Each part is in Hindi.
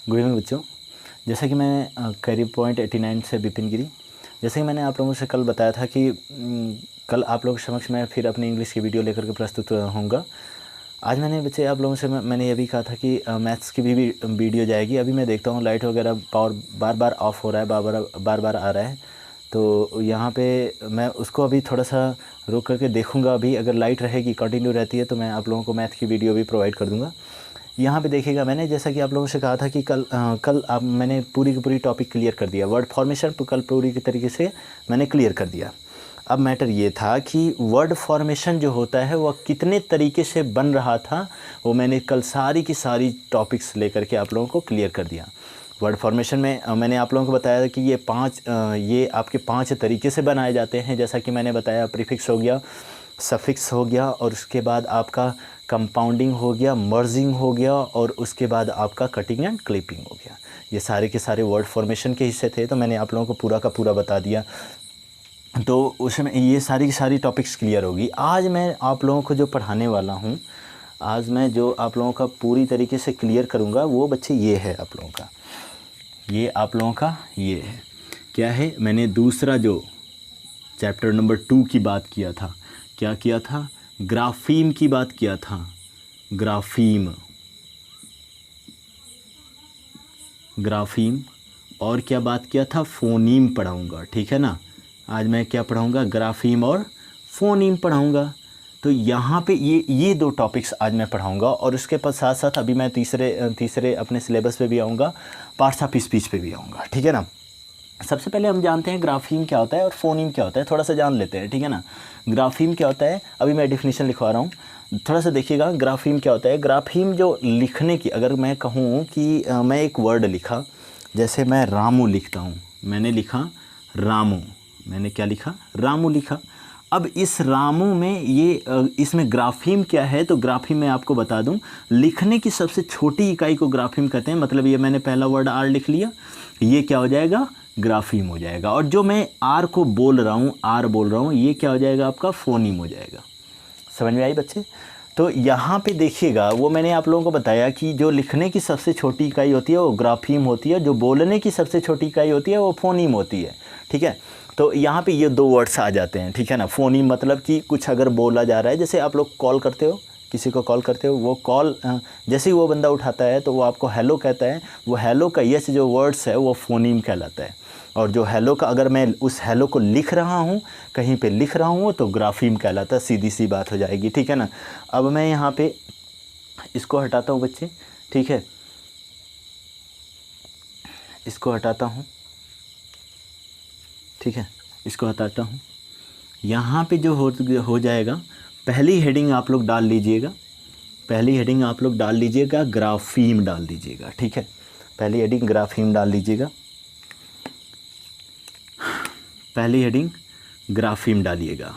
गुड इवनिंग बच्चों। जैसा कि मैं करियर पॉइंट 89 से विपिन गिरी। जैसे कि मैंने आप लोगों से कल बताया था कि कल आप लोगों के समक्ष मैं फिर अपनी इंग्लिश की वीडियो लेकर के प्रस्तुत होऊंगा। आज मैंने बच्चे आप लोगों से मैंने ये भी कहा था कि मैथ्स की भी वीडियो जाएगी। अभी मैं देखता हूँ लाइट वगैरह पावर बार बार ऑफ हो रहा है, बार बार आ रहा है, तो यहाँ पे मैं उसको अभी थोड़ा सा रोक करके देखूँगा। अभी अगर लाइट रहेगी, कंटिन्यू रहती है, तो मैं आप लोगों को मैथ की वीडियो भी प्रोवाइड कर दूँगा। यहाँ पे देखिएगा, मैंने जैसा कि आप लोगों से कहा था कि कल आप मैंने पूरी की पूरी टॉपिक क्लियर कर दिया। वर्ड फॉर्मेशन कल पूरी की तरीके से मैंने क्लियर कर दिया। अब मैटर ये था कि वर्ड फॉर्मेशन जो होता है वह कितने तरीके से बन रहा था, वो मैंने कल सारी की सारी टॉपिक्स लेकर के आप लोगों को क्लियर कर दिया। वर्ड फॉर्मेशन में मैंने आप लोगों को बताया कि ये आपके 5 तरीके से बनाए जाते हैं। जैसा कि मैंने बताया, प्रीफिक्स हो गया, सफिक्स हो गया, और उसके बाद आपका कंपाउंडिंग हो गया, मर्जिंग हो गया, और उसके बाद आपका कटिंग एंड क्लिपिंग हो गया। ये सारे के सारे वर्ड फॉर्मेशन के हिस्से थे, तो मैंने आप लोगों को पूरा का पूरा बता दिया। तो उसमें ये सारी की सारी टॉपिक्स क्लियर होगी। आज मैं आप लोगों को जो पढ़ाने वाला हूँ, आज मैं जो आप लोगों का पूरी तरीके से क्लियर करूँगा, वो बच्चे ये है आप लोगों का, ये आप लोगों का ये है। क्या है? मैंने दूसरा जो चैप्टर नंबर 2 की बात किया था, क्या किया था? ग्राफीम की बात किया था। ग्राफीम और क्या बात किया था? फोनीम पढ़ाऊँगा, ठीक है ना। आज मैं क्या पढ़ाऊँगा? ग्राफीम और फोनीम पढ़ाऊँगा। तो यहाँ पे ये 2 टॉपिक्स आज मैं पढ़ाऊँगा, और उसके साथ साथ अभी मैं तीसरे अपने सिलेबस पे भी आऊँगा, पार्ट्स ऑफ स्पीच पे भी आऊँगा, ठीक है ना। सबसे पहले हम जानते हैं ग्राफीम क्या होता है और फोनीम क्या होता है, थोड़ा सा जान लेते हैं, ठीक है ना। ग्राफीम क्या होता है, अभी मैं डिफिनीशन लिखवा रहा हूँ, थोड़ा सा देखिएगा। ग्राफीम क्या होता है? ग्राफीम जो लिखने की, अगर मैं कहूँ कि मैं एक वर्ड लिखा, जैसे मैं रामू लिखता हूँ, मैंने लिखा रामू, मैंने क्या लिखा? रामू लिखा। अब इस रामू में इसमें ग्राफीम क्या है? तो ग्राफीम मैं आपको बता दूं, लिखने की सबसे छोटी इकाई को ग्राफीम कहते हैं। मतलब ये मैंने पहला वर्ड आर लिख लिया, ये क्या हो जाएगा? ग्राफीम हो जाएगा। और जो मैं आर को बोल रहा हूँ, ये क्या हो जाएगा? आपका फोनीम हो जाएगा। समझ में आई बच्चे? तो यहाँ पे देखिएगा, वो मैंने आप लोगों को बताया कि जो लिखने की सबसे छोटी इकाई होती है वो ग्राफीम होती है, जो बोलने की सबसे छोटी इकाई होती है वो फोनीम होती है, ठीक है। तो यहाँ पे ये 2 वर्ड्स आ जाते हैं, ठीक है ना। फोनीम मतलब कि कुछ अगर बोला जा रहा है, जैसे आप लोग कॉल करते हो, किसी को कॉल करते हो, वो कॉल जैसे ही वो बंदा उठाता है तो वो आपको हेलो कहता है, वो हेलो का यस जो वर्ड्स है वो फोनीम कहलाता है। और जो हेलो का, अगर मैं उस हेलो को लिख रहा हूँ, कहीं पे लिख रहा हूँ, तो ग्राफीम कहलाता है। सीधी सी बात हो जाएगी, ठीक है ना। अब मैं यहाँ पे इसको हटाता हूँ बच्चे, ठीक है, इसको हटाता हूँ, ठीक है, इसको हटाता हूँ। यहाँ पे जो हो जाएगा, पहली हेडिंग आप लोग डाल लीजिएगा, ग्राफीम डाल दीजिएगा, ठीक है। पहली हेडिंग ग्राफीम डाल लीजिएगा, पहली हेडिंग ग्राफीम डालिएगा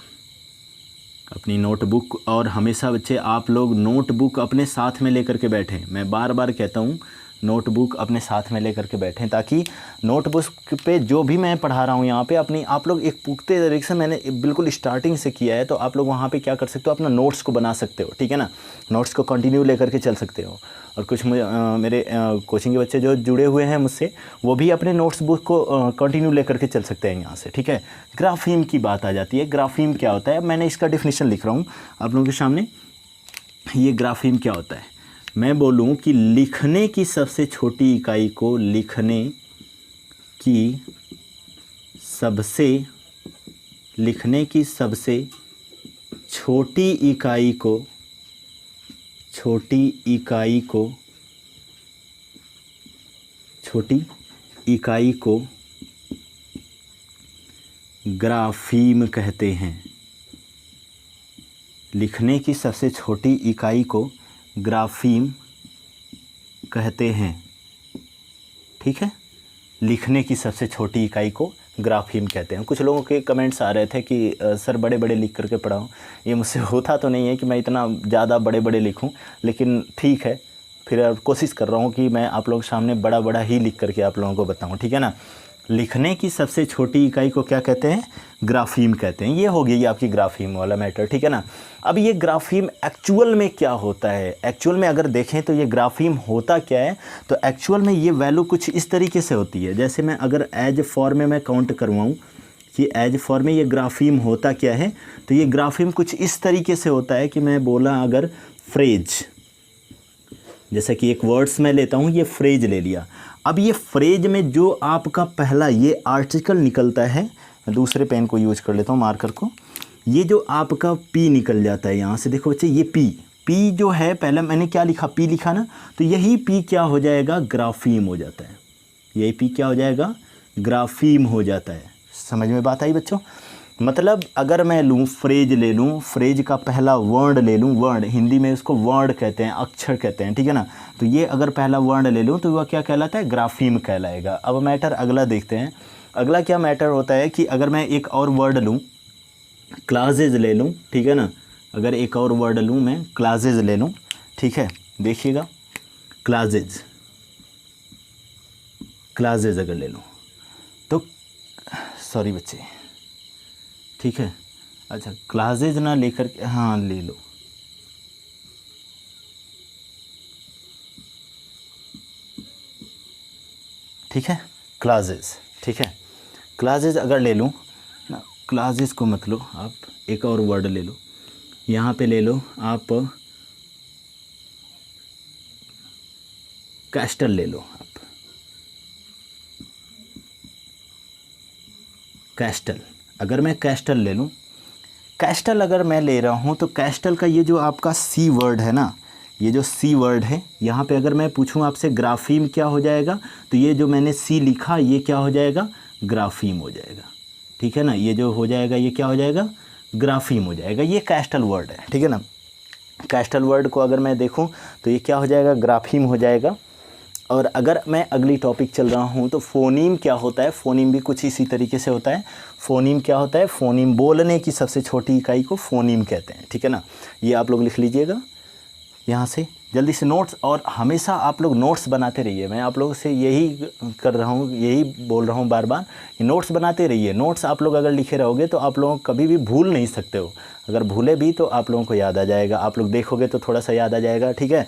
अपनी नोटबुक। और हमेशा बच्चे आप लोग नोटबुक अपने साथ में लेकर के बैठें। मैं बार बार कहता हूँ, नोटबुक अपने साथ में लेकर के बैठें, ताकि नोटबुक पे जो भी मैं पढ़ा रहा हूँ यहाँ पे अपनी आप लोग एक पुख्ते तरीके से, मैंने बिल्कुल स्टार्टिंग से किया है, तो आप लोग वहाँ पे क्या कर सकते हो? अपना नोट्स को बना सकते हो, ठीक है ना। नोट्स को कंटिन्यू लेकर के चल सकते हो। और कुछ मेरे कोचिंग के बच्चे जो जुड़े हुए हैं मुझसे, वो भी अपने नोट्स बुक को कंटिन्यू लेकर के चल सकते हैं यहाँ से, ठीक है। ग्राफीम की बात आ जाती है। ग्राफीम क्या होता है? मैंने इसका डेफिनेशन लिख रहा हूँ आप लोगों के सामने। ये ग्राफीम क्या होता है? मैं बोलूँ कि लिखने की सबसे छोटी इकाई को, लिखने की सबसे छोटी इकाई को ग्राफीम कहते हैं। लिखने की सबसे छोटी इकाई को ग्राफीम कहते हैं, ठीक है। लिखने की सबसे छोटी इकाई को ग्राफीम कहते हैं। कुछ लोगों के कमेंट्स आ रहे थे कि सर बड़े बड़े लिख करके पढ़ाओ। ये मुझसे होता तो नहीं है कि मैं इतना ज़्यादा बड़े बड़े लिखूं, लेकिन ठीक है, फिर कोशिश कर रहा हूं कि मैं आप लोगों के सामने बड़ा बड़ा ही लिख करके आप लोगों को बताऊं, ठीक है ना। लिखने की सबसे छोटी इकाई को क्या कहते हैं? ग्राफीम कहते हैं। ये हो गई आपकी ग्राफीम वाला मैटर, ठीक है ना। अब ये ग्राफीम एक्चुअल में क्या होता है? एक्चुअल में अगर देखें तो ये ग्राफीम होता क्या है, तो एक्चुअल में ये वैल्यू कुछ इस तरीके से होती है। जैसे मैं अगर एज फॉर्म में मैं काउंट करवाऊँ कि एज फॉर्म में ये ग्राफीम होता क्या है, तो ये ग्राफीम कुछ इस तरीके से होता है कि मैं बोला अगर फ्रेज, जैसे कि एक वर्ड्स में लेता हूँ, ये फ्रेज ले लिया। अब ये फ्रेज में जो आपका पहला ये आर्टिकल निकलता है, मैं दूसरे पेन को यूज कर लेता हूँ, मार्कर को। ये जो आपका पी निकल जाता है यहाँ से, देखो बच्चे ये पी जो है, पहले मैंने क्या लिखा? पी लिखा ना, तो यही पी क्या हो जाएगा? ग्राफीम हो जाता है। यही पी क्या हो जाएगा? ग्राफीम हो जाता है। समझ में बात आई बच्चों? मतलब अगर मैं लूँ फ्रेज ले लूँ, फ्रेज का पहला वर्ड ले लूँ, वर्ड हिंदी में उसको वर्ड कहते हैं, अक्षर कहते हैं, ठीक है ना। तो ये अगर पहला वर्ड ले लूँ तो वह क्या कहलाता है? ग्राफीम कहलाएगा। अब मैटर अगला देखते हैं। अगला क्या मैटर होता है कि अगर मैं एक और वर्ड लूँ, क्लासेज ले लूँ, ठीक है ना। अगर एक और वर्ड लूँ मैं, क्लासेज ले लूँ, ठीक है, देखिएगा, क्लासेज अगर ले लूँ तो, सॉरी बच्चे, ठीक है, अच्छा क्लासेज ना लेकर के, हाँ ले लो, ठीक है, क्लासेज, ठीक है, क्लासेज अगर ले लूँ ना, क्लासेज को मत लो आप, एक और वर्ड ले लो, यहाँ पे ले लो आप, कैस्टल ले लो आप, कैस्टल। अगर मैं कैस्टल ले लूँ, कैस्टल अगर मैं ले रहा हूँ, तो कैस्टल का ये जो आपका सी वर्ड है ना, ये जो सी वर्ड है, यहाँ पे अगर मैं पूछूँ आपसे ग्राफीम क्या हो जाएगा, तो ये जो मैंने सी लिखा ये क्या हो जाएगा? ग्राफीम हो जाएगा, ठीक है ना। ये जो हो जाएगा ये क्या हो जाएगा? ग्राफीम हो जाएगा। ये कैस्टल वर्ड है, ठीक है ना। कैस्टल वर्ड को अगर मैं देखूँ तो ये क्या हो जाएगा? ग्राफीम हो जाएगा। और अगर मैं अगली टॉपिक चल रहा हूँ तो फ़ोनीम क्या होता है? फ़ोनीम भी कुछ इसी तरीके से होता है। फ़ोनीम क्या होता है? फ़ोनीम बोलने की सबसे छोटी इकाई को फ़ोनीम कहते हैं, ठीक है ना। ये आप लोग लिख लीजिएगा यहाँ से जल्दी से नोट्स, और हमेशा आप लोग नोट्स बनाते रहिए। मैं आप लोगों से यही कर रहा हूँ, यही बोल रहा हूँ बार बार कि नोट्स बनाते रहिए। नोट्स आप लोग अगर लिखे रहोगे तो आप लोग कभी भी भूल नहीं सकते हो। अगर भूले भी तो आप लोगों को याद आ जाएगा, आप लोग देखोगे तो थोड़ा सा याद आ जाएगा, ठीक है।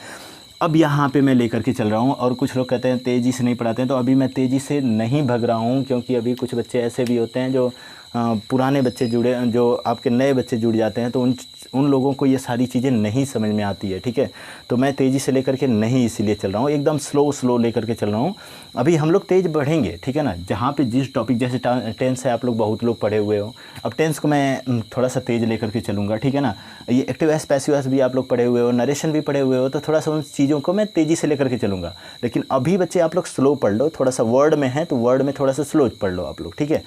अब यहाँ पे मैं लेकर के चल रहा हूँ, और कुछ लोग कहते हैं तेज़ी से नहीं पढ़ाते हैं, तो अभी मैं तेज़ी से नहीं भग रहा हूँ, क्योंकि अभी कुछ बच्चे ऐसे भी होते हैं जो पुराने बच्चे जुड़े, जो आपके नए बच्चे जुड़ जाते हैं, तो उन लोगों को ये सारी चीज़ें नहीं समझ में आती है, ठीक है। तो मैं तेज़ी से लेकर के नहीं इसीलिए चल रहा हूँ, एकदम स्लो लेकर के चल रहा हूँ। अभी हम लोग तेज़ बढ़ेंगे, ठीक है ना। जहाँ पे जिस टॉपिक, जैसे टेंस है, आप लोग बहुत लोग पढ़े हुए हो, अब टेंस को मैं थोड़ा सा तेज़ लेकर के चलूँगा, ठीक है ना। ये एक्टिव एस पैसिव एस भी आप लोग पढ़े हुए हो, नरेशन भी पढ़े हुए हो, तो थोड़ा सा उन चीज़ों को मैं तेज़ी से लेकर के चलूँगा। लेकिन अभी बच्चे आप लोग स्लो पढ़ लो, थोड़ा सा वर्ड में है तो वर्ड में थोड़ा सा स्लो पढ़ लो आप लोग, ठीक है।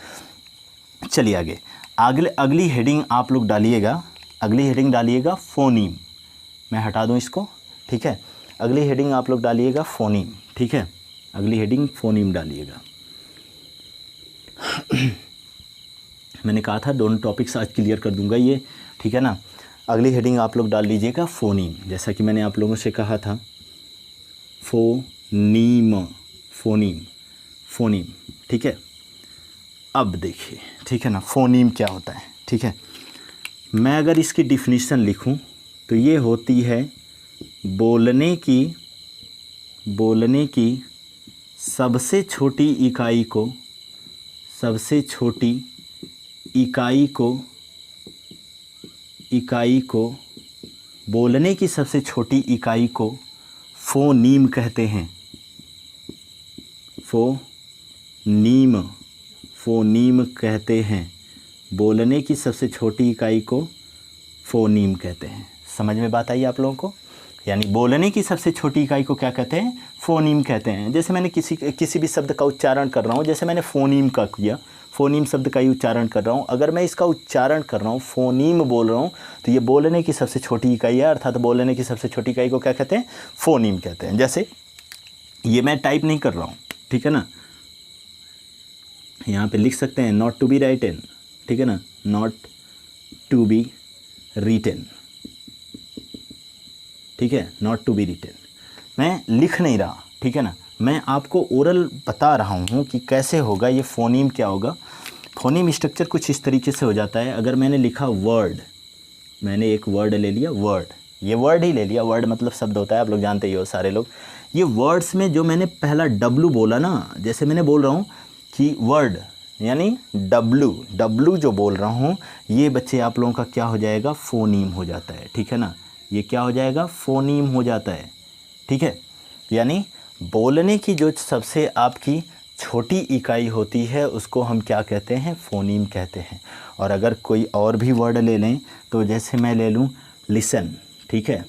चलिए आगे, अगली हेडिंग आप लोग डालिएगा, अगली हेडिंग डालिएगा फ़ोनीम। मैं हटा दूं इसको, ठीक है। अगली हेडिंग आप लोग डालिएगा फ़ोनीम, ठीक है। अगली हेडिंग फ़ोनीम डालिएगा। मैंने कहा था दोनों टॉपिक्स आज क्लियर कर दूंगा ये, ठीक है ना। अगली हेडिंग आप लोग डाल लीजिएगा फ़ोनीम, जैसा कि मैंने आप लोगों से कहा था, फ़ोनीम, फ़ोनीम, ठीक है। अब देखिए, ठीक है ना, फ़ोनीम क्या होता है, ठीक है। मैं अगर इसकी डिफिनीशन लिखूं तो ये होती है बोलने की सबसे छोटी इकाई को बोलने की सबसे छोटी इकाई को फ़ोनीम कहते हैं। फ़ोनीम कहते हैं। बोलने की सबसे छोटी इकाई को फ़ोनीम कहते हैं। समझ में बात आई आप लोगों को? यानी बोलने की सबसे छोटी इकाई को क्या कहते हैं? फ़ोनीम कहते हैं। जैसे मैंने किसी भी शब्द का उच्चारण कर रहा हूँ, जैसे मैंने फ़ोनीम का किया, फ़ोनीम शब्द का ही उच्चारण कर रहा हूँ। अगर मैं इसका उच्चारण कर रहा हूँ, फ़ोनीम बोल रहा हूँ, तो ये बोलने की सबसे छोटी इकाई है, अर्थात बोलने की सबसे छोटी इकाई को क्या कहते हैं? फ़ोनीम कहते हैं। जैसे ये मैं टाइप नहीं कर रहा हूँ, ठीक है ना, यहाँ पे लिख सकते हैं नॉट टू बी राइटन, ठीक है ना, नॉट टू बी रिटन, ठीक है, नॉट टू बी रिटन। मैं लिख नहीं रहा, ठीक है ना, मैं आपको ओरल बता रहा हूँ कि कैसे होगा ये फ़ोनीम क्या होगा। फ़ोनीम स्ट्रक्चर कुछ इस तरीके से हो जाता है। अगर मैंने लिखा वर्ड, मैंने एक वर्ड ले लिया, वर्ड, ये वर्ड ही ले लिया, वर्ड मतलब शब्द होता है, आप लोग जानते ही हो सारे लोग। ये वर्ड्स में जो मैंने पहला डब्लू बोला ना, जैसे मैंने बोल रहा हूँ कि वर्ड यानी डब्लू जो बोल रहा हूँ, ये बच्चे आप लोगों का क्या हो जाएगा, फ़ोनीम हो जाता है, ठीक है ना। ये क्या हो जाएगा, फ़ोनीम हो जाता है, ठीक है। यानी बोलने की जो सबसे आपकी छोटी इकाई होती है उसको हम क्या कहते हैं, फ़ोनीम कहते हैं। और अगर कोई और भी वर्ड ले लें तो जैसे मैं ले लूँ लिसन, ठीक है,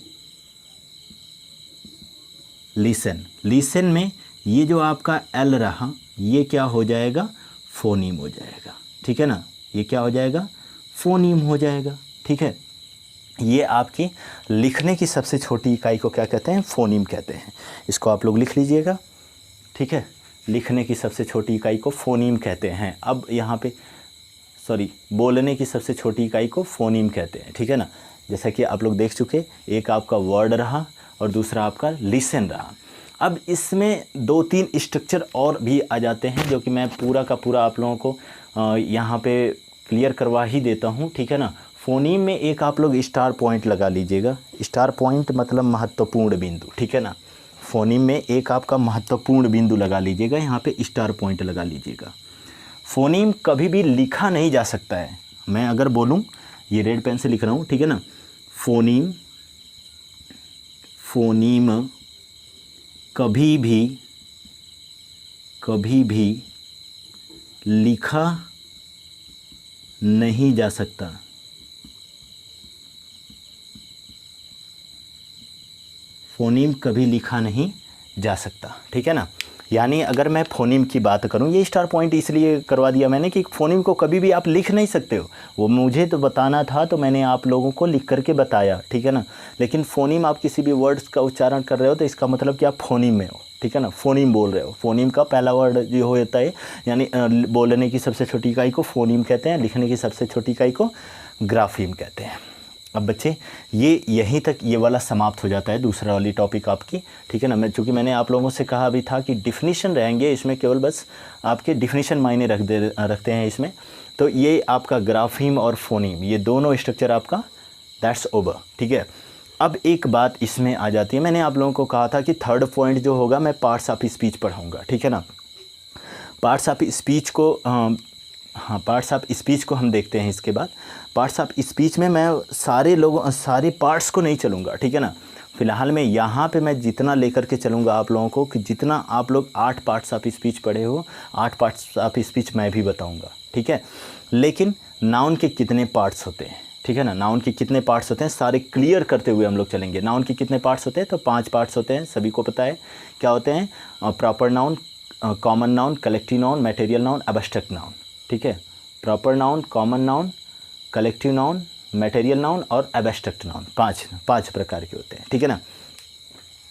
लिसन में ये जो आपका एल रहा ये क्या हो जाएगा, फ़ोनीम हो जाएगा, ठीक है ना। ये क्या हो जाएगा, फ़ोनीम हो जाएगा, ठीक है। ये आपकी लिखने की सबसे छोटी इकाई को क्या कहते हैं, फ़ोनीम कहते हैं। इसको आप लोग लिख लीजिएगा, ठीक है। लिखने की सबसे छोटी इकाई को फ़ोनीम कहते हैं। अब यहाँ पे बोलने की सबसे छोटी इकाई को फ़ोनीम कहते हैं, ठीक है ना। जैसा कि आप लोग देख चुके, एक आपका वर्ड रहा और दूसरा आपका लिसन रहा। अब इसमें 2-3 स्ट्रक्चर और भी आ जाते हैं जो कि मैं पूरा का पूरा आप लोगों को यहाँ पे क्लियर करवा ही देता हूँ, ठीक है ना। फ़ोनीम में एक आप लोग स्टार पॉइंट लगा लीजिएगा। स्टार पॉइंट मतलब महत्वपूर्ण बिंदु, ठीक है ना। फ़ोनीम में एक आपका महत्वपूर्ण बिंदु लगा लीजिएगा, यहाँ पे स्टार पॉइंट लगा लीजिएगा। फ़ोनीम कभी भी लिखा नहीं जा सकता है। मैं अगर बोलूँ, ये रेड पेन से लिख रहा हूँ, ठीक है ना। फ़ोनीम कभी भी लिखा नहीं जा सकता। फ़ोनीम कभी लिखा नहीं जा सकता, ठीक है ना। यानी अगर मैं फ़ोनीम की बात करूं, ये स्टार पॉइंट इसलिए करवा दिया मैंने कि फ़ोनीम को कभी भी आप लिख नहीं सकते हो। वो मुझे तो बताना था तो मैंने आप लोगों को लिख करके बताया, ठीक है ना। लेकिन फ़ोनीम आप किसी भी वर्ड्स का उच्चारण कर रहे हो तो इसका मतलब कि आप फ़ोनीम में हो, ठीक है ना। फ़ोनीम बोल रहे हो। फ़ोनीम का पहला वर्ड जो होता है, यानी बोलने की सबसे छोटी इकाई को फ़ोनीम कहते हैं, लिखने की सबसे छोटी इकाई को ग्राफीम कहते हैं। अब बच्चे ये यहीं तक ये वाला समाप्त हो जाता है, दूसरा वाली टॉपिक आपकी, ठीक है ना। चूँकि मैंने आप लोगों से कहा भी था कि डिफिनीशन रहेंगे इसमें, केवल बस आपके डिफिनीशन मायने रखते हैं इसमें। तो ये आपका ग्राफीम और फ़ोनीम, ये दोनों स्ट्रक्चर आपका दैट्स ओवर, ठीक है। अब एक बात इसमें आ जाती है, मैंने आप लोगों को कहा था कि थर्ड पॉइंट जो होगा मैं पार्ट्स ऑफ स्पीच पढ़ाऊँगा, ठीक है ना। पार्ट्स ऑफ स्पीच को पार्ट्स ऑफ स्पीच को हम देखते हैं। इसके बाद पार्ट्स ऑफ स्पीच में मैं सारे पार्ट्स को नहीं चलूँगा, ठीक है ना। फ़िलहाल मैं यहाँ पे मैं जितना लेकर के चलूँगा आप लोगों को कि जितना आप लोग 8 पार्ट्स ऑफ स्पीच पढ़े हो, 8 पार्ट्स ऑफ स्पीच मैं भी बताऊँगा, ठीक है। लेकिन नाउन के कितने पार्ट्स होते हैं, ठीक है ना। नाउन के कितने पार्ट्स होते हैं सारे क्लियर करते हुए हम लोग चलेंगे। नाउन के कितने पार्ट्स होते हैं, तो 5 पार्ट्स होते हैं, सभी को पता है क्या होते हैं। Proper noun, common noun, collective noun, material noun, abstract noun, ठीक है। Proper noun, common noun, collective noun, material noun और एब्स्ट्रैक्ट नाउन, पांच प्रकार के होते हैं, ठीक है ना।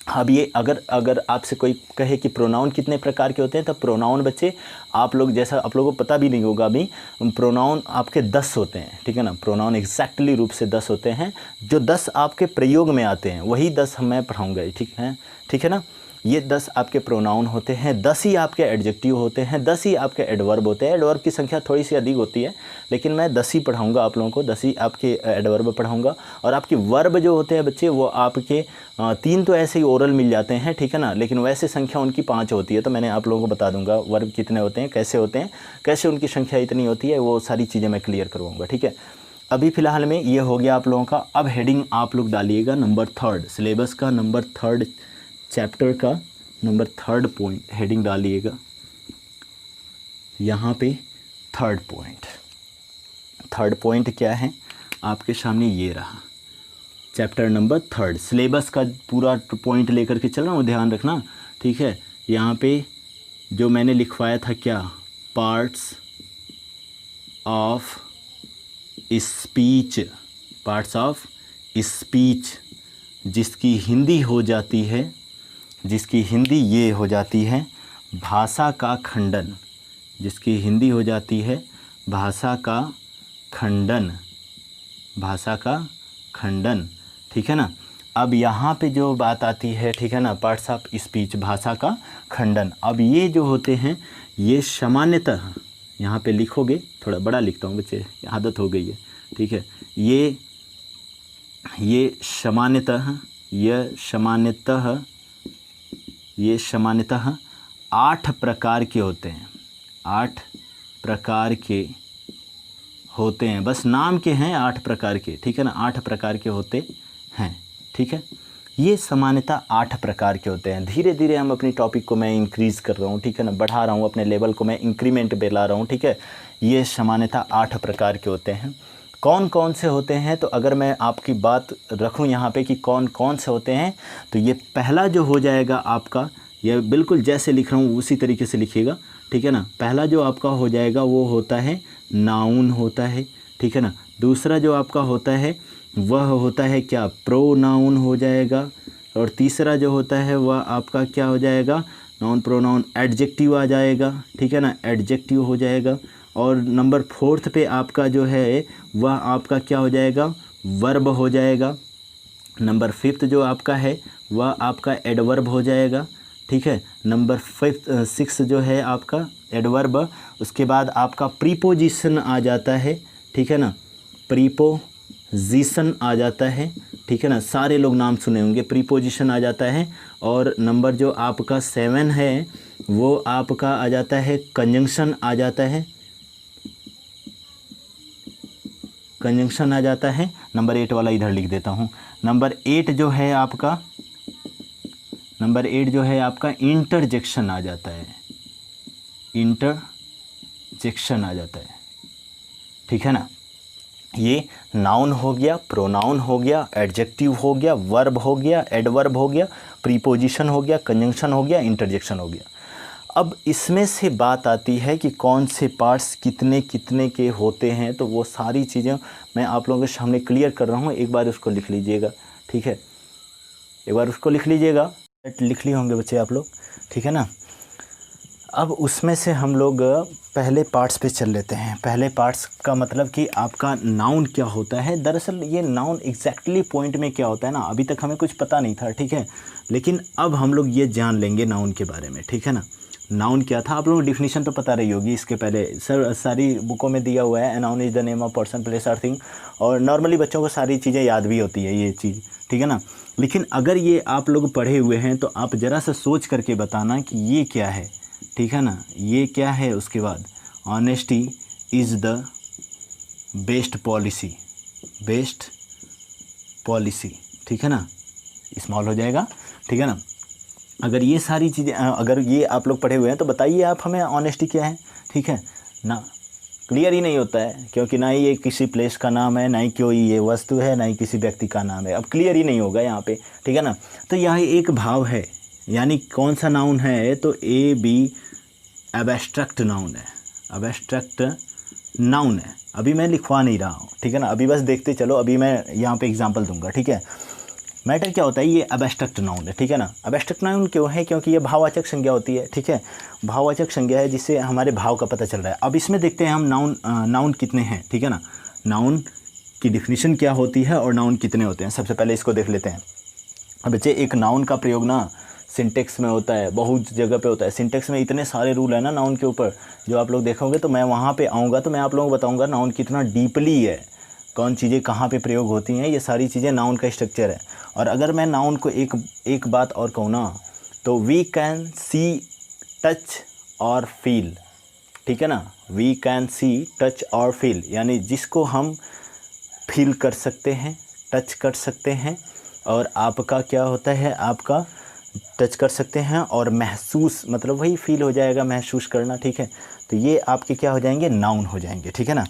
अब ये अगर आपसे कोई कहे कि प्रोनाउन कितने प्रकार के होते हैं, तो प्रोनाउन बच्चे आप लोग जैसा आप लोगों को पता भी नहीं होगा अभी, प्रोनाउन आपके 10 होते हैं, ठीक है ना। प्रोनाउन एग्जैक्टली रूप से 10 होते हैं। जो 10 आपके प्रयोग में आते हैं वही 10 मैं पढ़ाऊँगा, ठीक है ना। ये 10 आपके प्रोनाउन होते हैं, 10 ही आपके एडजेक्टिव होते हैं, 10 ही आपके एडवर्ब होते हैं। एडवर्ब की संख्या थोड़ी सी अधिक होती है, लेकिन मैं 10 ही पढ़ाऊँगा आप लोगों को, 10 ही आपके एडवर्ब पढ़ाऊँगा। और आपके वर्ब जो होते हैं बच्चे, वो आपके 3 तो ऐसे ही ओरल मिल जाते हैं, ठीक है ना। लेकिन वैसे संख्या उनकी 5 होती है। तो मैंने आप लोगों को बता दूंगा वर्ब कितने होते हैं, कैसे होते हैं, कैसे उनकी संख्या इतनी होती है, वो सारी चीज़ें मैं क्लियर करवाऊँगा, ठीक है। अभी फ़िलहाल में ये हो गया आप लोगों का। अब हेडिंग आप लोग डालिएगा नंबर 3, सिलेबस का नंबर 3, चैप्टर का नंबर 3 पॉइंट हेडिंग डालिएगा यहाँ पे। थर्ड पॉइंट क्या है आपके सामने, ये रहा चैप्टर नंबर 3, सिलेबस का पूरा पॉइंट लेकर के चल रहा हूँ, ध्यान रखना, ठीक है। यहाँ पे जो मैंने लिखवाया था क्या, पार्ट्स ऑफ स्पीच, जिसकी हिंदी हो जाती है, जिसकी हिंदी ये हो जाती है भाषा का खंडन, जिसकी हिंदी हो जाती है भाषा का खंडन, ठीक है ना। अब यहाँ पे जो बात आती है, ठीक है ना, पार्ट्स ऑफ स्पीच, भाषा का खंडन। अब ये जो होते हैं ये सामान्यतः, यहाँ पे लिखोगे, थोड़ा बड़ा लिखता हूँ बच्चे, आदत हो गई है, ठीक है। ये सामान्यतः 8 प्रकार के होते हैं, 8 प्रकार के होते हैं, बस नाम के हैं 8 प्रकार के, ठीक है ना, 8 प्रकार के होते हैं, ठीक है। ये सामान्यतः 8 प्रकार के होते हैं। धीरे धीरे हम अपनी टॉपिक को मैं इंक्रीज़ कर रहा हूँ, ठीक है ना, बढ़ा रहा हूँ, अपने लेवल को मैं इंक्रीमेंट पे ला रहा हूँ, ठीक है। ये सामान्यतः 8 प्रकार के होते हैं। कौन कौन से होते हैं, तो अगर मैं आपकी बात रखूँ यहाँ पे कि कौन कौन से होते हैं, तो ये पहला जो हो जाएगा आपका, ये बिल्कुल जैसे लिख रहा हूँ उसी तरीके से लिखिएगा, ठीक है ना। पहला जो आपका हो जाएगा वो होता है नाउन होता है, ठीक है ना। दूसरा जो आपका होता है वह होता है क्या, प्रोनाउन हो जाएगा। और तीसरा जो होता है वह आपका क्या हो जाएगा, नाउन प्रोनाउन एडजेक्टिव आ जाएगा, ठीक है ना, एडजेक्टिव हो जाएगा। और नंबर 4 पे आपका जो है वह आपका क्या हो जाएगा, वर्ब हो जाएगा। नंबर 5 जो आपका है वह आपका एडवर्ब हो जाएगा, ठीक है। नंबर 6 जो है आपका एडवर्ब। उसके बाद आपका प्रीपोजिशन आ जाता है, ठीक है ना, प्रीपोजिशन आ जाता है, ठीक है ना, सारे लोग नाम सुने होंगे, प्रीपोजिशन आ जाता है। और नंबर जो आपका 7 है वो आपका आ जाता है कंजंक्शन आ जाता है, कंजंक्शन आ जाता है। नंबर 8 वाला इधर लिख देता हूँ। नंबर 8 जो है आपका इंटरजेक्शन आ जाता है, इंटरजेक्शन आ जाता है, ठीक है ना। ये नाउन हो गया, प्रोनाउन हो गया, एडजेक्टिव हो गया, वर्ब हो गया, एडवर्ब हो गया, प्रीपोजिशन हो गया, कंजंक्शन हो गया, इंटरजेक्शन हो गया। अब इसमें से बात आती है कि कौन से पार्ट्स कितने कितने के होते हैं, तो वो सारी चीज़ें मैं आप लोगों के सामने क्लियर कर रहा हूँ। एक बार उसको लिख लीजिएगा, ठीक है, एक बार उसको लिख लीजिएगा, लिख लिए होंगे बच्चे आप लोग, ठीक है ना। अब उसमें से हम लोग पहले पार्ट्स पे चल लेते हैं। पहले पार्ट्स का मतलब कि आपका नाउन क्या होता है। दरअसल ये नाउन एग्जैक्टली पॉइंट में क्या होता है ना, अभी तक हमें कुछ पता नहीं था, ठीक है, लेकिन अब हम लोग ये जान लेंगे नाउन के बारे में, ठीक है ना। नाउन क्या था, आप लोगों को डिफिनीशन तो पता रही होगी इसके पहले, सर सारी बुकों में दिया हुआ है, noun is the name of person place और थिंग, और नॉर्मली बच्चों को सारी चीज़ें याद भी होती है ये चीज़, ठीक है ना। लेकिन अगर ये आप लोग पढ़े हुए हैं तो आप ज़रा सा सोच करके बताना कि ये क्या है, ठीक है ना, ये क्या है। उसके बाद honesty is the best policy, best policy, ठीक है ना, स्मॉल हो जाएगा, ठीक है ना। अगर ये सारी चीज़ें, अगर ये आप लोग पढ़े हुए हैं तो बताइए आप हमें ऑनेस्टी क्या है, ठीक है ना। क्लियर ही नहीं होता है, क्योंकि ना ही ये किसी प्लेस का नाम है, ना ही कोई ये वस्तु है, ना ही किसी व्यक्ति का नाम है। अब क्लियर ही नहीं होगा यहाँ पे, ठीक है ना। तो यहाँ एक भाव है, यानी कौन सा नाउन है, तो ए बी एब्स्ट्रैक्ट नाउन है, एब्स्ट्रैक्ट नाउन है। अभी मैं लिखवा नहीं रहा हूँ, ठीक है ना, अभी बस देखते चलो, अभी मैं यहाँ पे एग्जांपल दूंगा, ठीक है। मैटर क्या होता है, ये एब्स्ट्रैक्ट नाउन है, ठीक है ना। एब्स्ट्रैक्ट नाउन क्यों है, क्योंकि ये भाववाचक संज्ञा होती है, ठीक है, भाववाचक संज्ञा है जिससे हमारे भाव का पता चल रहा है। अब इसमें देखते हैं हम नाउन कितने हैं, ठीक है ना, नाउन की डिफिनीशन क्या होती है और नाउन कितने होते हैं। सबसे पहले इसको देख लेते हैं। अब बच्चे एक नाउन का प्रयोग ना सिंटेक्स में होता है, बहुत जगह पे होता है। सिंटेक्स में इतने सारे रूल है ना नाउन के ऊपर, जो आप लोग देखोगे, तो मैं वहाँ पे आऊँगा तो मैं आप लोगों को बताऊँगा नाउन कितना डीपली है, कौन चीज़ें कहाँ पे प्रयोग होती हैं, ये सारी चीज़ें नाउन का स्ट्रक्चर है। और अगर मैं नाउन को एक बात और कहूँ ना, तो वी कैन सी, टच और फील, ठीक है ना, वी कैन सी, टच और फील, यानी जिसको हम फील कर सकते हैं, टच कर सकते हैं, और आपका क्या होता है, आपका टच कर सकते हैं, और महसूस, मतलब वही फील हो जाएगा, महसूस करना, ठीक है। तो ये आपके क्या हो जाएंगे, नाउन हो जाएंगे, ठीक है ना।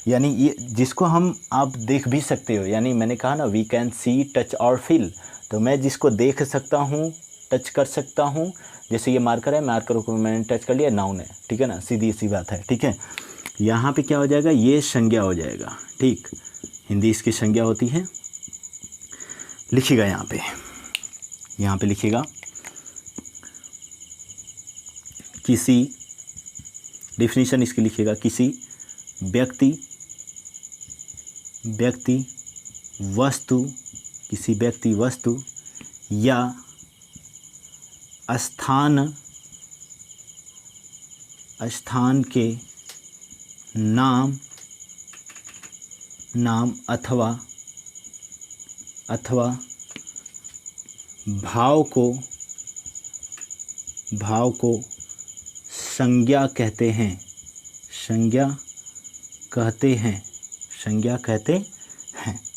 यानी ये जिसको हम आप देख भी सकते हो, यानी मैंने कहा ना वी कैन सी, टच और फील, तो मैं जिसको देख सकता हूँ, टच कर सकता हूँ, जैसे ये मार्कर है, मार्कर को मैंने टच कर लिया, नाउन है, ठीक है ना, सीधी सी बात है, ठीक है। यहाँ पे क्या हो जाएगा, ये संज्ञा हो जाएगा, ठीक, हिंदी इसकी संज्ञा होती है। लिखिएगा यहाँ पे लिखिएगा, किसी, डिफिनीशन इसकी लिखिएगा, किसी व्यक्ति, वस्तु किसी व्यक्ति, वस्तु या स्थान के नाम अथवा भाव को संज्ञा कहते हैं।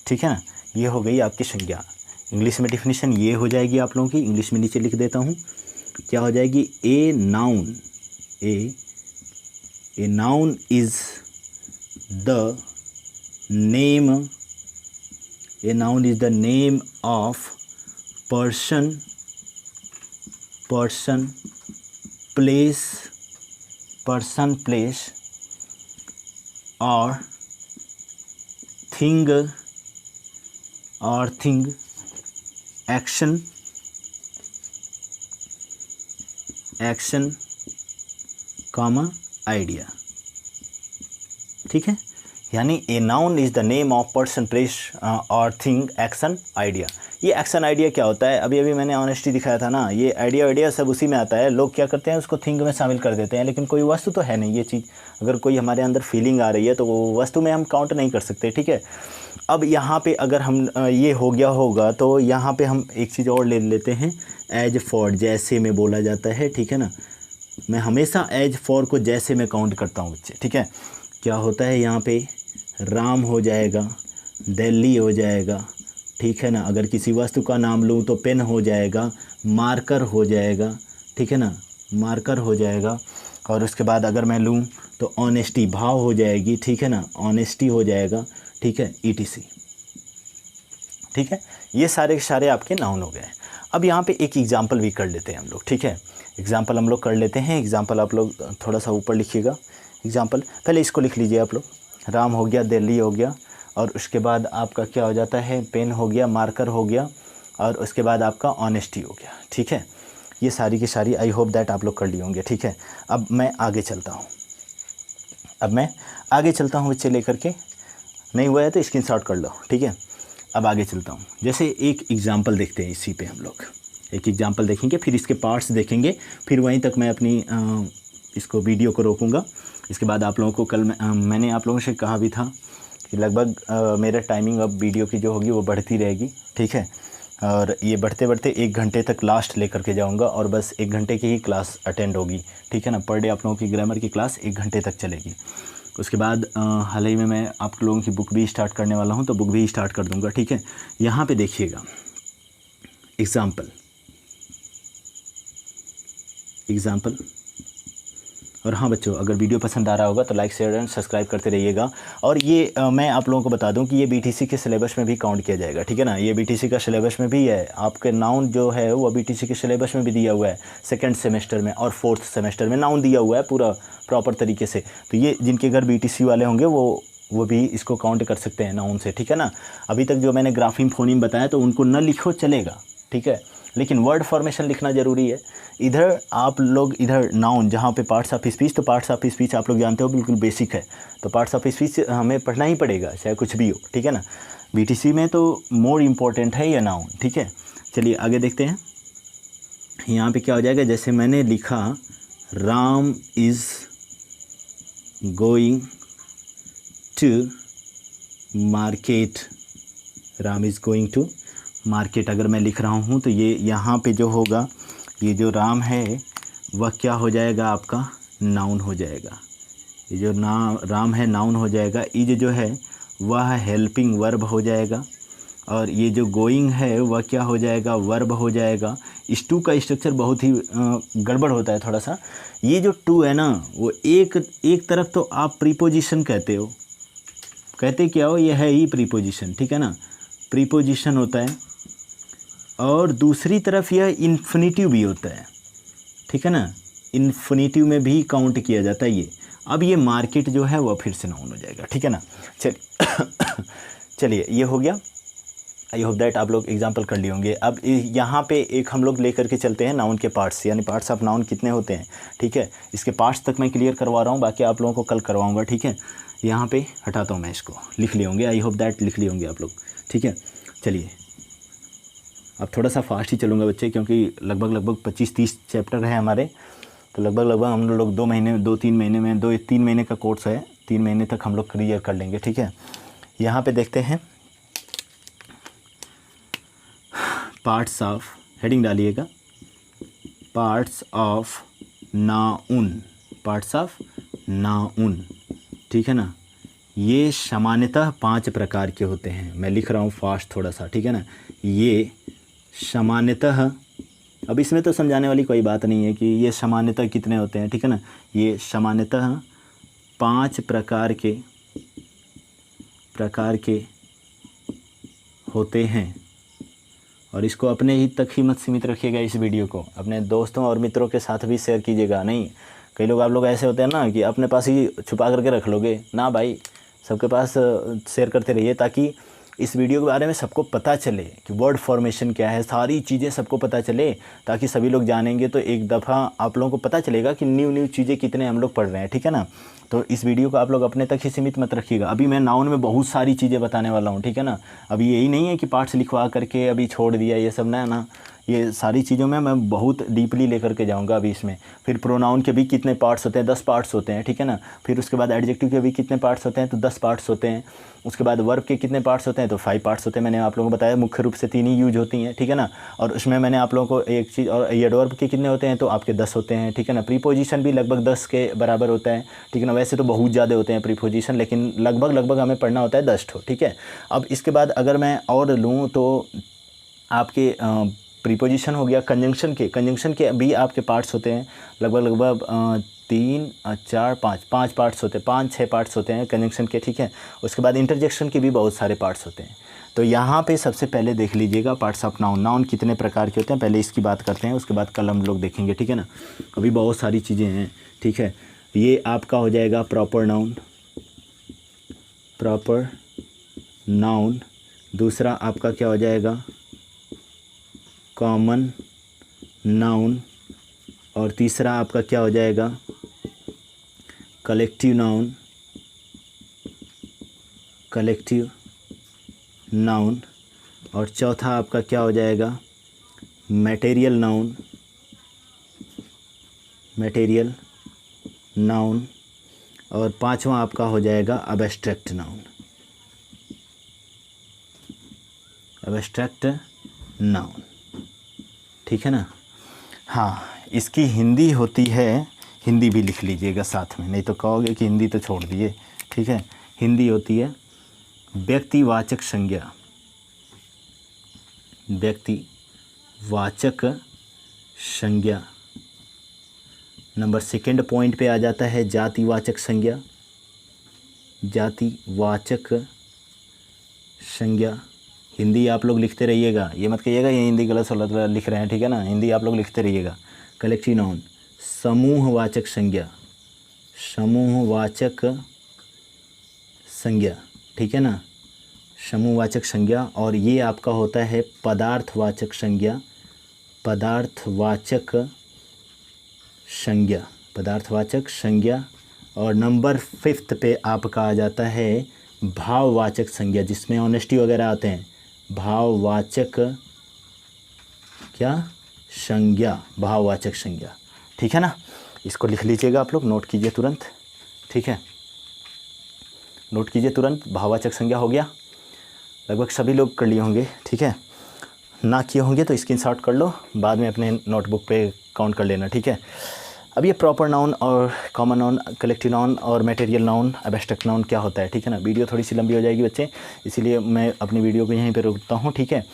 ठीक है ना, ये हो गई आपकी संज्ञा। इंग्लिश में डिफिनीशन ये हो जाएगी आप लोगों की, इंग्लिश में नीचे लिख देता हूँ, क्या हो जाएगी। A noun is the name of person, place और थिंग, एक्शन, आइडिया। ठीक है, यानी a noun is the name of person, place और थिंग, एक्शन, आइडिया। ये एक्शन आइडिया क्या होता है, अभी मैंने ऑनेस्टी दिखाया था ना, ये आइडिया सब उसी में आता है। लोग क्या करते हैं, उसको थिंग में शामिल कर देते हैं, लेकिन कोई वस्तु तो है नहीं ये चीज़। अगर कोई हमारे अंदर फीलिंग आ रही है तो वो वस्तु में हम काउंट नहीं कर सकते। ठीक है, अब यहाँ पे अगर हम ये हो गया होगा तो यहाँ पे हम एक चीज़ और ले लेते हैं, एज फॉर, जैसे में बोला जाता है। ठीक है ना, मैं हमेशा एज फॉर को जैसे में काउंट करता हूँ बच्चे। ठीक है, क्या होता है यहाँ पे, राम हो जाएगा, दिल्ली हो जाएगा। ठीक है ना, अगर किसी वस्तु का नाम लूँ तो पेन हो जाएगा, मार्कर हो जाएगा। ठीक है ना, मार्कर हो जाएगा। और उसके बाद अगर मैं लूँ तो ऑनेस्टी, भाव हो जाएगी। ठीक है ना, ऑनेस्टी हो जाएगा। ठीक है, ETC। ठीक है, ये सारे के सारे आपके नाउन हो गए। अब यहाँ पे एक एग्जाम्पल भी कर लेते हैं हम लोग। ठीक है, एग्जाम्पल हम लोग कर लेते हैं। एग्जाम्पल आप लोग थोड़ा सा ऊपर लिखिएगा। एग्जाम्पल पहले इसको लिख लीजिए आप लोग, राम हो गया, दिल्ली हो गया, और उसके बाद आपका क्या हो जाता है, पेन हो गया, मार्कर हो गया, और उसके बाद आपका ऑनेस्टी हो गया। ठीक है, ये सारी की सारी आई होप दैट आप लोग कर लिए होंगे। ठीक है, अब मैं आगे चलता हूँ। बच्चे लेकर के, नहीं हुआ है तो स्क्रीनशॉट कर लो। ठीक है, अब आगे चलता हूँ। जैसे एक एग्जाम्पल देखते हैं, इसी पे हम लोग एक एग्जाम्पल देखेंगे, फिर इसके पार्ट्स देखेंगे, फिर वहीं तक मैं अपनी इसको वीडियो को रोकूँगा। इसके बाद आप लोगों को कल मैंने आप लोगों से कहा भी था कि लगभग मेरा टाइमिंग अब वीडियो की जो होगी वो बढ़ती रहेगी। ठीक है, और ये बढ़ते बढ़ते 1 घंटे तक लास्ट लेकर के जाऊंगा, और बस 1 घंटे की ही क्लास अटेंड होगी। ठीक है ना, पर डे आप लोगों की ग्रामर की क्लास 1 घंटे तक चलेगी। उसके बाद हाल ही में मैं आप लोगों की बुक भी स्टार्ट करने वाला हूँ, तो बुक भी स्टार्ट कर दूँगा। ठीक है, यहाँ पे देखिएगा एग्ज़ाम्पल। और हाँ बच्चों, अगर वीडियो पसंद आ रहा होगा तो लाइक, शेयर एंड सब्सक्राइब करते रहिएगा। और ये मैं आप लोगों को बता दूं कि ये BTC के सिलेबस में भी काउंट किया जाएगा। ठीक है ना, ये BTC का सिलेबस में भी है। आपके नाउन जो है वो BTC के सिलेबस में भी दिया हुआ है, 2nd सेमेस्टर में और 4th सेमेस्टर में नाउन दिया हुआ है पूरा प्रॉपर तरीके से। तो ये जिनके घर BTC वाले होंगे वो भी इसको काउंट कर सकते हैं नाउन से। ठीक है ना, अभी तक जो मैंने ग्राफीम, फोनीम बताया तो उनको न लिखो चलेगा। ठीक है, लेकिन वर्ड फॉर्मेशन लिखना ज़रूरी है। इधर आप लोग इधर नाउन जहाँ पे पार्ट्स ऑफ स्पीच, तो पार्ट्स ऑफ स्पीच आप लोग जानते हो बिल्कुल बेसिक है, तो पार्ट्स ऑफ स्पीच हमें पढ़ना ही पड़ेगा चाहे कुछ भी हो। ठीक है ना, BTC में तो मोर इम्पोर्टेंट है ये नाउन। ठीक है, चलिए आगे देखते हैं। यहाँ पे क्या हो जाएगा, जैसे मैंने लिखा Ram is going to market, Ram is going to market अगर मैं लिख रहा हूँ तो ये यहाँ पे जो होगा, ये जो राम है वह क्या हो जाएगा, आपका नाउन हो जाएगा। ये जो राम है नाउन हो जाएगा। इज जो है वह हेल्पिंग वर्ब हो जाएगा, और ये जो गोइंग है वह क्या हो जाएगा, वर्ब हो जाएगा। इस टू का स्ट्रक्चर बहुत ही गड़बड़ होता है थोड़ा सा। ये जो टू है ना, वो एक तरफ तो आप प्रीपोजिशन कहते हो, कहते क्या हो, ये है ही प्रीपोजिशन। ठीक है ना, प्रीपोजिशन होता है, और दूसरी तरफ यह इन्फिनिटिव भी होता है। ठीक है ना, इन्फिनिटिव में भी काउंट किया जाता है ये। अब ये मार्केट जो है वह फिर से नाउन हो जाएगा। ठीक है ना, चलिए ये हो गया। आई होप दैट आप लोग एग्जांपल कर लिए होंगे। अब यहाँ पे एक हम लोग लेकर के चलते हैं नाउन के पार्ट्स, यानी पार्ट्स ऑफ नाउन कितने होते हैं। ठीक है, इसके पार्ट्स तक मैं क्लियर करवा रहा हूँ, बाकी आप लोगों को कल करवाऊँगा। ठीक है, यहाँ पे हटाता हूँ मैं इसको, लिख लिए होंगे। आई होप दैट लिख लिए होंगे आप लोग। ठीक है, चलिए अब थोड़ा सा फास्ट ही चलूँगा बच्चे, क्योंकि लगभग 25-30 चैप्टर है हमारे, तो लगभग हम लोग 2-3 महीने में 2-3 महीने का कोर्स है, 3 महीने तक हम लोग क्लियर कर लेंगे, ठीक है। यहाँ पे देखते हैं पार्ट्स ऑफ, हेडिंग डालिएगा, parts of noun, parts of noun, ठीक है ना। ये सामान्यतः 5 प्रकार के होते हैं। मैं लिख रहा हूँ फास्ट थोड़ा सा, ठीक है ना। ये सामान्यतः, अब इसमें तो समझाने वाली कोई बात नहीं है कि ये सामान्यतः कितने होते हैं, ठीक है ना। ये सामान्यतः 5 प्रकार के होते हैं, और इसको अपने ही तक ही मत सीमित रखिएगा। इस वीडियो को अपने दोस्तों और मित्रों के साथ भी शेयर कीजिएगा। नहीं, कई लोग, आप लोग ऐसे होते हैं ना कि अपने पास ही छुपा करके रख लोगे ना भाई, सबके पास शेयर करते रहिए, ताकि इस वीडियो के बारे में सबको पता चले कि वर्ड फॉर्मेशन क्या है, सारी चीज़ें सबको पता चले, ताकि सभी लोग जानेंगे तो एक दफ़ा आप लोगों को पता चलेगा कि न्यू चीज़ें कितने हम लोग पढ़ रहे हैं, ठीक है ना। तो इस वीडियो को आप लोग अपने तक ही सीमित मत रखिएगा। अभी मैं नाउन में बहुत सारी चीज़ें बताने वाला हूँ, ठीक है ना। अभी यही नहीं है कि पार्ट्स लिखवा करके अभी छोड़ दिया, ये सब ना, ये सारी चीज़ों में मैं बहुत डीपली लेकर के जाऊंगा अभी इसमें। फिर प्रोनाउन के भी कितने पार्ट्स होते हैं, 10 पार्ट्स होते हैं, ठीक है ना। फिर उसके बाद एडजेक्टिव के भी कितने पार्ट्स होते हैं, तो 10 पार्ट्स होते हैं। उसके बाद वर्ब के कितने पार्ट्स होते हैं, तो 5 पार्ट्स होते हैं। मैंने आप लोगों को बताया मुख्य रूप से 3 ही यूज होती हैं, ठीक है ना। और उसमें मैंने आप लोगों को एक चीज़, और एडवर्ब के कितने होते हैं, तो आपके 10 होते हैं, ठीक है ना। प्रीपोजिशन भी लगभग 10 के बराबर होता है, ठीक है ना। वैसे तो बहुत ज़्यादा होते हैं प्रीपोजिशन, लेकिन लगभग हमें पढ़ना होता है 10 ठो, ठीक है। अब इसके बाद अगर मैं और लूँ तो आपके प्रीपोजिशन हो गया, कंजंक्शन के भी आपके पार्ट्स होते हैं लगभग 3, 4, 5 पार्ट्स होते हैं, 5-6 पार्ट्स होते हैं कंजंक्शन के, ठीक है। उसके बाद इंटरजेक्शन के भी बहुत सारे पार्ट्स होते हैं। तो यहाँ पे सबसे पहले देख लीजिएगा पार्ट्स ऑफ नाउन। नाउन कितने प्रकार के होते हैं, पहले इसकी बात करते हैं, उसके बाद कल हम लोग देखेंगे, ठीक है ना। अभी बहुत सारी चीज़ें हैं, ठीक है। ये आपका हो जाएगा प्रॉपर नाउन। दूसरा आपका क्या हो जाएगा, कॉमन नाउन। और तीसरा आपका क्या हो जाएगा, कलेक्टिव नाउन। और चौथा आपका क्या हो जाएगा, मटेरियल नाउन। और पांचवा आपका हो जाएगा एब्स्ट्रैक्ट नाउन, ठीक है ना। हाँ, इसकी हिंदी होती है, हिंदी भी लिख लीजिएगा साथ में, नहीं तो कहोगे कि हिंदी तो छोड़ दिए, ठीक है। हिंदी होती है व्यक्तिवाचक संज्ञा। नंबर 2 पॉइंट पे आ जाता है जातिवाचक संज्ञा। हिंदी आप लोग लिखते रहिएगा, ये मत कहिएगा ये हिंदी गलत सलत लिख रहे हैं, ठीक है ना। हिंदी आप लोग लिखते रहिएगा। कलेक्टिव नाउन, समूहवाचक संज्ञा, ठीक है ना, समूहवाचक संज्ञा। और ये आपका होता है पदार्थवाचक संज्ञा। और नंबर 5 पे आपका आ जाता है भाववाचक संज्ञा, जिसमें ऑनेस्टी वगैरह आते हैं। भाववाचक संज्ञा, ठीक है ना। इसको लिख लीजिएगा आप लोग, नोट कीजिए तुरंत, ठीक है, नोट कीजिए तुरंत। भाववाचक संज्ञा हो गया, लगभग सभी लोग कर लिए होंगे, ठीक है। ना किए होंगे तो स्क्रीनशॉट कर लो, बाद में अपने नोटबुक पे काउंट कर लेना, ठीक है। अब ये प्रॉपर नाउन और कॉमन नाउन, कलेक्टिव नाउन और मटेरियल नाउन, एब्स्ट्रैक्ट नाउन क्या होता है, ठीक है ना। वीडियो थोड़ी सी लंबी हो जाएगी बच्चे, इसीलिए मैं अपनी वीडियो को यहीं पे रोकता हूँ, ठीक है।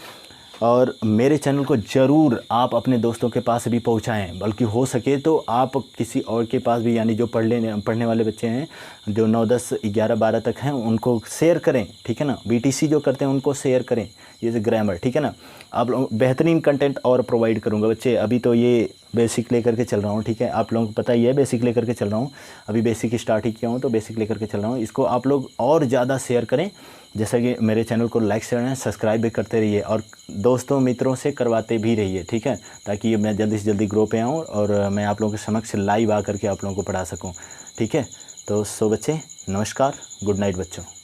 और मेरे चैनल को ज़रूर आप अपने दोस्तों के पास भी पहुंचाएं, बल्कि हो सके तो आप किसी और के पास भी, यानी जो पढ़ने वाले बच्चे हैं, जो 9, 10, 11, 12 तक हैं, उनको शेयर करें, ठीक है ना। बीटीसी जो करते हैं उनको शेयर करें, ये ग्रामर, ठीक है ना। आप लोग बेहतरीन कंटेंट और प्रोवाइड करूँगा बच्चे। अभी तो ये बेसिक लेकर के चल रहा हूँ, ठीक है। आप लोगों को पता ही है बेसिक लेकर के चल रहा हूँ, अभी बेसिक स्टार्ट ही किया हूँ, तो बेसिक लेकर के चल रहा हूँ। इसको आप लोग और ज़्यादा शेयर करें, जैसा कि मेरे चैनल को लाइक शेयर सब्सक्राइब भी करते रहिए, और दोस्तों मित्रों से करवाते भी रहिए, ठीक है, ताकि मैं जल्दी से जल्दी ग्रो पे आऊँ और मैं आप लोगों के समक्ष लाइव आकर के आप लोगों को पढ़ा सकूँ, ठीक है। तो बच्चे नमस्कार, गुड नाइट बच्चों।